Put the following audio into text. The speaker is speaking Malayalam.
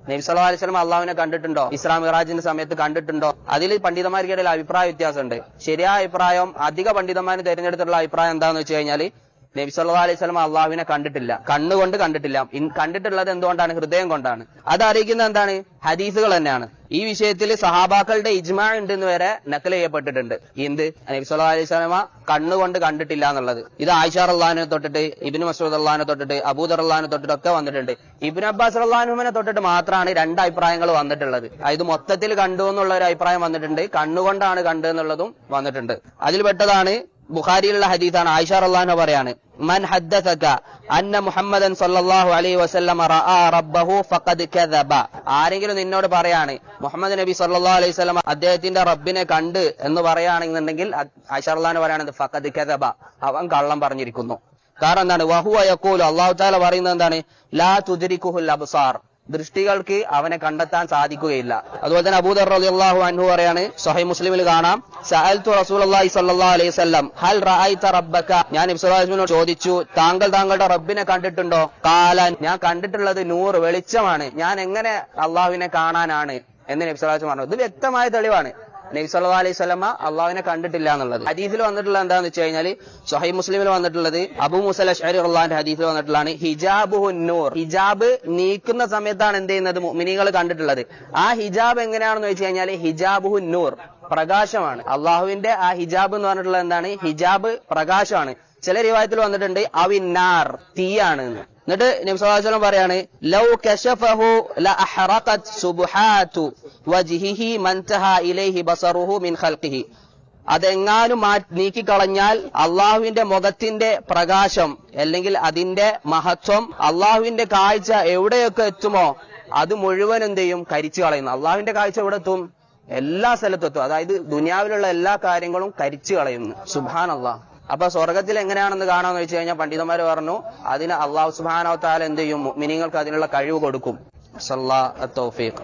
നബി സല്ലല്ലാഹു അലൈഹി വസല്ലം അള്ളാഹുവിനെ കണ്ടിട്ടുണ്ടോ, ഇസ്രാ മിറാജിന്റെ സമയത്ത് കണ്ടിട്ടുണ്ടോ? അതിൽ പണ്ഡിതന്മാർക്കിടയിൽ അഭിപ്രായ വ്യത്യാസമുണ്ട്. ശരിയായ അഭിപ്രായം, അധിക പണ്ഡിതന്മാർ തിരഞ്ഞെടുത്തിട്ടുള്ള അഭിപ്രായം എന്താന്ന് വെച്ച് കഴിഞ്ഞാൽ നബി സല്ലല്ലാഹു അലൈഹി വസല്ലം അള്ളാഹുവിനെ കണ്ടിട്ടില്ല, കണ്ണുകൊണ്ട് കണ്ടിട്ടില്ല. കണ്ടിട്ടുള്ളത് എന്തുകൊണ്ടാണ്? ഹൃദയം കൊണ്ടാണ്. അത് അറിയിക്കുന്നത് എന്താണ്? ഹദീസുകൾ തന്നെയാണ്. ഈ വിഷയത്തിൽ സഹാബാക്കളുടെ ഇജ്മാ ഉണ്ടെന്ന് വരെ നക്കൽ ചെയ്യപ്പെട്ടിട്ടുണ്ട്. എന്ത്? നബി സല്ലല്ലാഹു അലൈഹി വസല്ലം കണ്ണുകൊണ്ട് കണ്ടിട്ടില്ല എന്നുള്ളത്. ഇത് ആയിഷ റളിയല്ലാഹു തൊട്ടിട്ട്, ഇബ്നു മസ്ഊദ് റളിയല്ലാഹു തൊട്ടിട്ട്, അബൂദർ റളിയല്ലാഹു തൊട്ടിട്ട് ഒക്കെ വന്നിട്ടുണ്ട്. ഇബ്നു അബ്ബാസ് റളിയല്ലാഹുവിനെ തൊട്ടിട്ട് മാത്രമാണ് രണ്ട് അഭിപ്രായങ്ങൾ വന്നിട്ടുള്ളത്. ഇത് മൊത്തത്തിൽ കണ്ടു എന്നുള്ള ഒരു അഭിപ്രായം വന്നിട്ടുണ്ട്, കണ്ണുകൊണ്ടാണ് കണ്ടു എന്നുള്ളതും വന്നിട്ടുണ്ട്. അതിൽ പെട്ടതാണ് ബുഖാരിയിലുള്ള ഹദീസാണ്. ആയിഷ റളിയല്ലാഹു പറയാണ്, മൻ ഹദ്ദസക അന്ന മുഹമ്മദൻ സല്ലല്ലാഹു അലൈഹി വസല്ലം റഅ റബ്ബഹു ഫഖദ് കദബ. ആരെങ്കിലും നിന്നോട് പറയാണ് മുഹമ്മദ് നബി സല്ലല്ലാഹു അലൈഹി വസല്ലം അദ്ദേഹത്തിന്റെ റബ്ബിനെ കണ്ട് എന്ന് പറയുകയാണെന്നുണ്ടെങ്കിൽ ആയിഷ റളിയല്ലാഹു പറയാണ് ഫഖദ് കദബ, അവൻ കള്ളം പറഞ്ഞിരിക്കുന്നു. കാരണം എന്താണ്? വഹുവ യഖൂലു, അല്ലാഹു തആല പറയുന്നത് എന്താണ്? ലാ തുദ്രികുഹുൽ അബ്സാർ, ദൃഷ്ടികൾക്ക് അവനെ കണ്ടെത്താൻ സാധിക്കുകയില്ല. അതുപോലെ തന്നെ അബൂദർ റളിയല്ലാഹു അൻഹു പറയാണ്, സ്വഹീഹ് മുസ്ലിമിൽ കാണാം, സഅൽതു റസൂലുള്ളാഹി സ്വല്ലല്ലാഹു അലൈഹി വസല്ലം ഹൽ റഅയ്ത റബ്ബക, ഞാൻ നബി സല്ലല്ലാഹു അലൈഹി വസല്ലം ചോദിച്ചു, താങ്കൾ താങ്കളുടെ റബ്ബിനെ കണ്ടിട്ടുണ്ടോ? ഖാല, ഞാൻ കണ്ടിട്ടുള്ളത് നൂർ, വെളിച്ചമാണ്, ഞാൻ എങ്ങനെ അള്ളാഹുവിനെ കാണാനാണ് എന്ന് നബി സല്ലല്ലാഹു അലൈഹി വസല്ലം പറഞ്ഞു. ഇത് വ്യക്തമായ തെളിവാണ്. നബി സല്ലല്ലാഹു അലൈഹി വസല്ലമ അള്ളാഹുവിനെ കണ്ടിട്ടില്ല എന്നുള്ളത്. ഹദീസിൽ വന്നിട്ടുള്ള എന്താന്ന് വെച്ച് കഴിഞ്ഞാൽ, സ്വഹീഹ് മുസ്ലിമിൽ വന്നിട്ടുള്ളത് അബൂ മൂസ അശ്അരി റളിയല്ലാഹു ഹദീസിൽ വന്നിട്ടുള്ളതാണ്, ഹിജാബുഹു നൂർ, ഹിജാബ് നീക്കുന്ന സമയത്താണ് എന്ത് ചെയ്യുന്നത്? മുഅ്മിനീങ്ങൾ കണ്ടിട്ടുള്ളത്. ആ ഹിജാബ് എങ്ങനെയാണെന്ന് വെച്ച് കഴിഞ്ഞാൽ ഹിജാബുഹു നൂർ, പ്രകാശമാണ്. അള്ളാഹുവിന്റെ ആ ഹിജാബ് എന്ന് പറഞ്ഞിട്ടുള്ളത് എന്താണ്? ഹിജാബ് പ്രകാശമാണ്. ചില റിവായത്തിൽ വന്നിട്ടുണ്ട് അവിന്നാർ, തീയാണ്. എന്നിട്ട് നബി സല്ലല്ലാഹു അലൈഹി വസല്ലം പറയാണ്, ലൗ കശഫഹു ലഅഹറഖത് സുബ്ഹാതു വജ്ഹിഹി മൻതഹ ഇലൈഹി ബസറുഹു മിൻ ഖൽഖിഹി. അതെങ്ങാനും നീക്കിക്കളഞ്ഞാൽ അള്ളാഹുവിന്റെ മുഖത്തിന്റെ പ്രകാശം അല്ലെങ്കിൽ അതിന്റെ മഹത്വം, അള്ളാഹുവിന്റെ കാഴ്ച എവിടെയൊക്കെ എത്തുമോ അത് മുഴുവൻ എന്ത് ചെയ്യും? കരിച്ചു കളയുന്നു. അള്ളാഹുവിന്റെ കാഴ്ച എവിടെ എത്തും? എല്ലാ സ്ഥലത്തും എത്തും. അതായത് ദുനിയാവിലുള്ള എല്ലാ കാര്യങ്ങളും കരിച്ചു കളയുന്നു. സുബ്ഹാനല്ലാഹ്. അപ്പൊ സ്വർഗത്തിൽ എങ്ങനെയാണെന്ന് കാണാമെന്ന് വെച്ച് കഴിഞ്ഞാൽ പണ്ഡിതന്മാർ പറഞ്ഞു, അതിന് അള്ളാഹു സുബ്ഹാനഹു വ തആല എന്ത് ചെയ്യും? മുഅ്മിനീങ്ങൾക്ക് അതിനുള്ള കഴിവ് കൊടുക്കും. സല്ലല്ലാഹു തൗഫീഖ്.